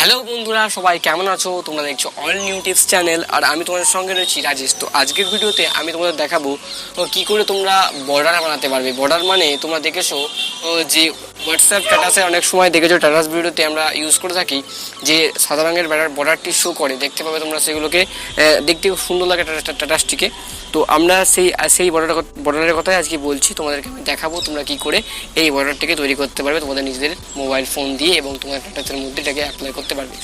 Hello বন্ধুরা, সবাই কেমন আছো? তোমরা দেখছো অল নিউ টিপস চ্যানেল, আর আমি তোমাদের সঙ্গে রয়েছি রাজেশ। তো আজকের ভিডিওতে আমি তোমাদের দেখাবো কি করে তোমরা বর্ডার বানাতে পারবে। বর্ডার মানে তোমরা দেখেছো যে হোয়াটসঅ্যাপ স্ট্যাটাসে অনেক সময় দেখেছো স্ট্যাটাস ভিডিওতে আমরা ইউজ করে থাকি যে সাদা রঙের বর্ডারটি শো করে, দেখতে পাবে তোমরা সেগুলোকে দেখতে খুব সুন্দর লাগে স্ট্যাটাসটিকে। তো আমরা সেই বর্ডারের কথাই আজকে বলছি, তোমাদেরকে আমি দেখাবো তোমরা কী করে এই বর্ডারটিকে তৈরি করতে পারবে তোমাদের নিজেদের মোবাইল ফোন দিয়ে এবং তোমাদের স্ট্যাটাসের মধ্যে এটাকে অ্যাপ্লাই করতে পারবে।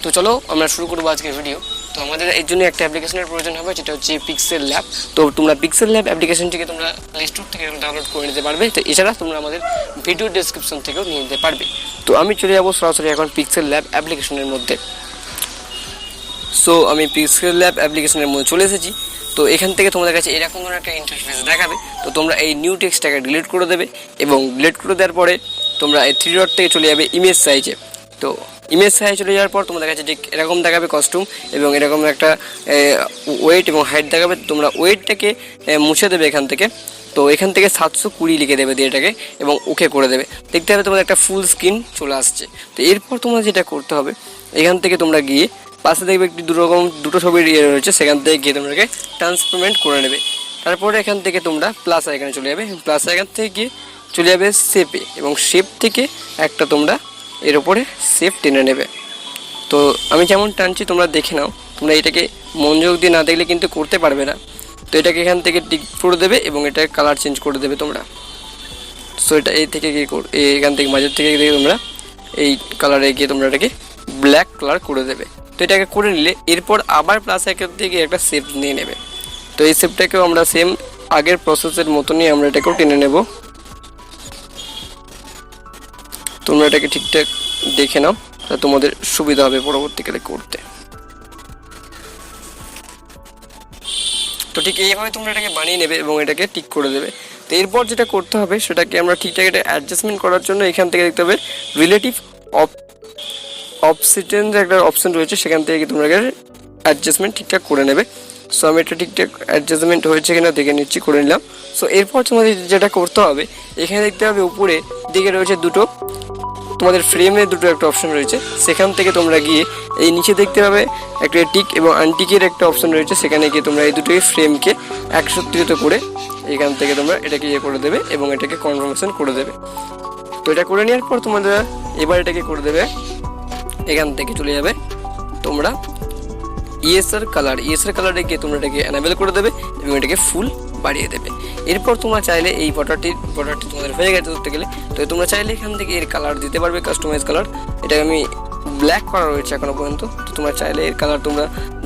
তো চলো আমরা শুরু করবো আজকের ভিডিও। তো আমাদের এই জন্য একটা অ্যাপ্লিকেশনের প্রয়োজন হবে, যেটা হচ্ছে PixelLab। তো তোমরা PixelLab অ্যাপ্লিকেশনটিকে তোমরা প্লে স্টোর থেকে ডাউনলোড করে নিতে পারবে। তো এছাড়া তোমরা আমাদের ভিডিও ডেসক্রিপশন থেকেও নিয়ে নিতে পারবে। তো আমি চলে যাবো সরাসরি এখন PixelLab অ্যাপ্লিকেশনের মধ্যে। সো আমি PixelLab অ্যাপ্লিকেশনের মধ্যে চলে এসেছি। তো এখান থেকে তোমাদের কাছে এরকম ধরনের একটা ইন্টারফেস দেখাবে। তো তোমরা এই নিউ টেক্সটটাকে ডিলিট করে দেবে এবং ডিলিট করে দেওয়ার পরে তোমরা এই 3 ডট থেকে চলে যাবে ইমেজ সাইজে। তো ইমেজ সাইজ চলে যাওয়ার পর তোমাদের কাছে ঠিক এরকম দেখাবে কস্টিউম এবং এরকম একটা ওয়েট এবং হাইট দেখাবে। তোমরা ওয়েটটাকে মুছে দেবে এখান থেকে। তো এখান থেকে 720 লিখে দেবে দিয়ে এটাকে এবং ওকে করে দেবে। দেখতে হবে তোমাদের একটা ফুল স্ক্রিন চলে আসছে। তো এরপর তোমরা যেটা করতে হবে, এখান থেকে তোমরা গিয়ে পাশে দেখবে একটি দুটো ছবির ইয়ে রয়েছে, সেখান থেকে গিয়ে তোমরাকে ট্রান্সফরমেন্ট করে নেবে। তারপরে এখান থেকে তোমরা প্লাস আইকনে চলে যাবে, প্লাস আইকন থেকে গিয়ে চলে যাবে শেপে এবং শেপ থেকে একটা তোমরা এর উপরে শেপ টেনে নেবে। তো আমি যেমন টানছি তোমরা দেখে নাও, তোমরা এটাকে মনোযোগ দিয়ে না দেখলে কিন্তু করতে পারবে না। তো এটাকে এখান থেকে টিক করে দেবে এবং এটাকে কালার চেঞ্জ করে দেবে তোমরা। সো এটা এই থেকে গিয়ে এখান থেকে মাঝের থেকে গিয়ে তোমরা এই কালারে গিয়ে তোমরা এটাকে ব্ল্যাক কালার করে দেবে। তো এটাকে করে নিলে এরপর আবার প্লাস আইকন থেকে একটা শেপ নিয়ে নেবে। তো এই শেপটাকেও আমরা সেম আগের প্রসেসের মতনই আমরা এটাকেও টেনে নেব। তোমরা এটাকে ঠিকঠাক দেখে নাও, তা তোমাদের সুবিধা হবে পরবর্তীকালে করতে। তো ঠিক এইভাবে তোমরা এটাকে বানিয়ে নেবে এবং এটাকে টিক করে দেবে। তো এরপর যেটা করতে হবে সেটাকে আমরা ঠিকঠাক এটা অ্যাডজাস্টমেন্ট করার জন্য এখান থেকে দেখতে হবে রিলেটিভ অপশনের একটা অপশন রয়েছে, সেখান থেকে তোমরা অ্যাডজাস্টমেন্ট ঠিকঠাক করে নেবে। সো আমি এটা ঠিকঠাক অ্যাডজাস্টমেন্ট হয়েছে কিনা দেখে নিচ্ছি, করে নিলাম। সো এরপর তোমাদের যেটা করতে হবে, এখানে দেখতে হবে উপরে দিকে রয়েছে তোমাদের ফ্রেমে দুটো একটা অপশন রয়েছে, সেখান থেকে তোমরা গিয়ে এই নিচে দেখতে পাবে একটা টিক এবং আনটিকের একটা অপশন রয়েছে, সেখানে গিয়ে তোমরা এই দুটোই ফ্রেমকে 130 করে এখান থেকে তোমরা এটাকে ইয়ে করে দেবে এবং এটাকে কনফার্মেশন করে দেবে। তো এটা করে নেওয়ার পর তোমাদের এবার এটাকে করে দেবে, এখান থেকে চলে যাবে তোমরা ইএসআর কালারে গিয়ে তোমরা এটাকে এনাবেল করে দেবে এবং এটাকে ফুল বাড়িয়ে দেবে। এরপর তোমরা চাইলে এই বর্ডারটি তোমাদের হয়ে গেছে ধরতে গেলে, তো তোমরা চাইলে এখান থেকে এর কালার দিতে পারবে, কাস্টমাইজ কালার। এটাকে আমি ব্ল্যাক করা রয়েছে এখনো পর্যন্ত। তো তোমরা চাইলে এর কালার তোমরা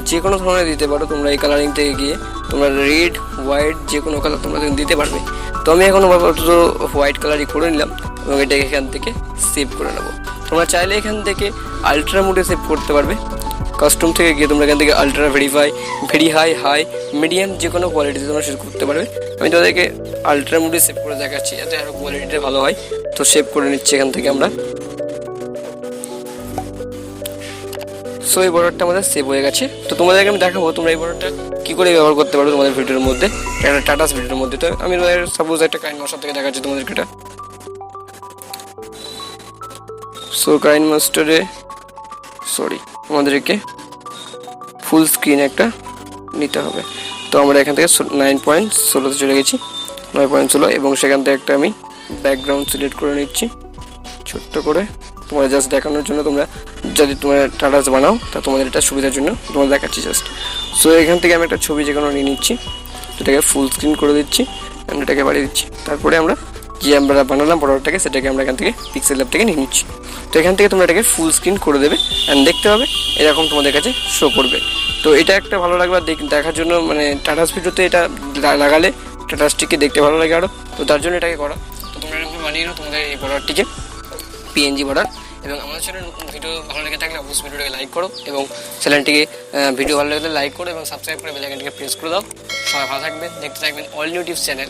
যে কোনো ধরনের দিতে পারো। তোমরা এই কালারিং থেকে গিয়ে তোমরা রেড হোয়াইট যে কোনো কালার তোমরা দিতে পারবে। তো আমি এখনো আপাতত হোয়াইট কালারই করে নিলাম এবং এটাকে এখান থেকে সেভ করে নেবো। তোমরা চাইলে এখান থেকে আলট্রা মোডে সেভ করতে পারবে। কাস্টম থেকে গিয়ে তোমরা এখান থেকে আলট্রা ভেরি হাই মিডিয়াম যে কোনো কোয়ালিটিতে তোমরা সেভ করতে পারবে। আমি তোমাদেরকে আলট্রা মোডে সেভ করে দেখাচ্ছি যাতে আরও কোয়ালিটিটা ভালো হয়। তো সেভ করে নিচ্ছি এখান থেকে আমরা। সো এই বর্ডারটা আমাদের সেভ হয়ে গেছে। তো তোমাদেরকে আমি দেখাবো তোমরা এই বর্ডারটা কী করে ব্যবহার করতে পারো তোমাদের ভিডিওর মধ্যে, একটা টাটাস ভিডিওর মধ্যে। তো আমি সাপোজ একটা কাইন মাস্টার থেকে দেখাচ্ছি তোমাদেরকে এটা। সো কাইন মাস্টারে আমাদেরকে ফুল স্ক্রিন একটা নিতে হবে। তো আমরা এখান থেকে 9.16 চলে গেছি, 9.16 এবং সেখান থেকে একটা আমি ব্যাকগ্রাউন্ড সিলেক্ট করে নিচ্ছি ছোট্ট করে, তোমাদের জাস্ট দেখানোর জন্য। তোমরা যদি তোমরা টাটাস বানাও তা তোমাদের এটা সুবিধার জন্য তোমাদের দেখাচ্ছি জাস্ট। সো এখান থেকে আমি একটা ছবি যে কোনো নিয়ে নিচ্ছি, এটাকে ফুল স্ক্রিন করে দিচ্ছি, আমি এটাকে বাড়িয়ে দিচ্ছি। তারপরে আমরা যে আমরা বানালাম বর্ডারটাকে সেটাকে আমরা এখান থেকে PixelLab থেকে নিয়ে নিচ্ছি। তো এখান থেকে তোমরা এটাকে ফুল স্ক্রিন করে দেবে অ্যান্ড দেখতে পাবে এরকম তোমাদের কাছে শো করবে। তো এটা একটা ভালো লাগবে দেখার জন্য, মানে টাটাস ভিডিওতে এটা লাগালে টাটাসটিকে দেখতে ভালো লাগে আরও। তো তার জন্য এটাকে করা। তো তোমরা এরকম বানিয়ে নাও তোমাদের এই বর্ডারটিকে, PNG বর্ডার। এবং আমাদের চ্যানেল ভিডিও ভালো লেগে থাকলে অবশ্যই ভিডিওটাকে লাইক করো এবং চ্যানেলটিকে ভিডিও ভালো লাগলে লাইক করো এবং সাবস্ক্রাইব করে বেল আইকনটিকে প্রেস করে দাও। সবাই ভালো থাকবেন, দেখতে থাকবেন অল নিউ টিপস চ্যানেল।